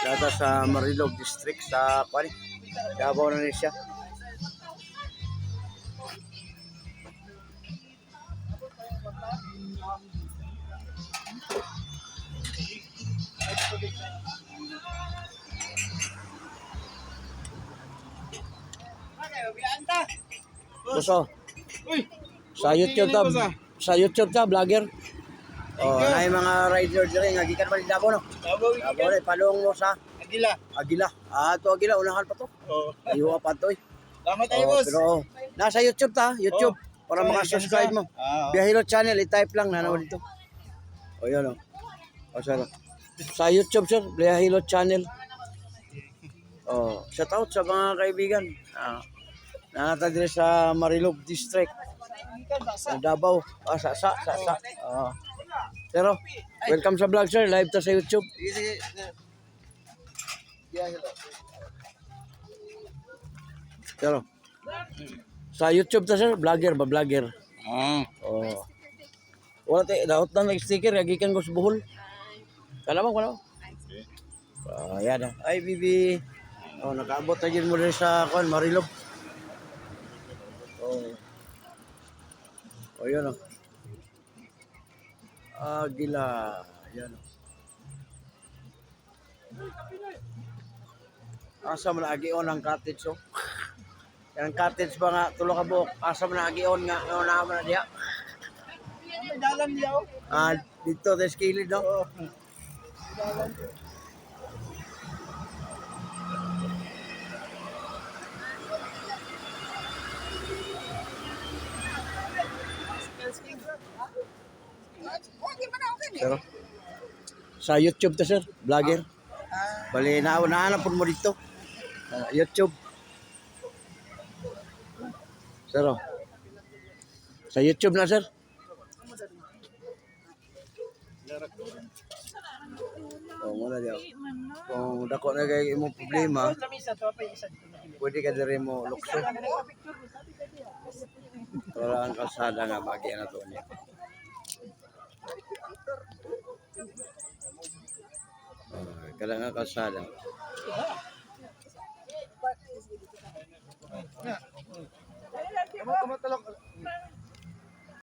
Data sa Marilog District sa Kwali. Davao na siya. Puso. Sa YouTube ta, sa YouTube ta vlogger. Oh, na mga rider dire nga gikan pa Davao no. Davao ni palong mo sa Agila. To Agila unahan pa to. Oh. Aywa pa to. Salamat tayo, boss. Pero nasa YouTube ta, YouTube para maka-subscribe mo. Biyahero channel i-type lang nanaw dito. O yun o. O sir. Sa YouTube sir, Biyahero channel. Shout out sa mga kaibigan. Nanata dire sa Marilog District. Davao. Sa. Pero welcome sa vlog sir, live ta sa YouTube. Pero sa YouTube ta sir, vlogger ba vlogger? Wala tayo, daot lang nag-sticker, nagikan ko sa Bohol. Wala mo. Yan ay bibi. Nakaabot na dyan mo rin sa Marilog. Yun Agila. Yan asa mo na agion ang cottage Yan cottage ba nga tulo ka buok. Asa mo na agion nga na mo na diya. Dalan niya. Dito sa skilid no. Pero sa YouTube to sir, vlogger. Bali nahanap po mo dito. YouTube. Sir. Sa YouTube na sir. Muna diya. Kung dako na kay imong problema, pwede ka dire mo lukso. Wala ang kalsada nga bagay na to niya. Kailangan kalsada.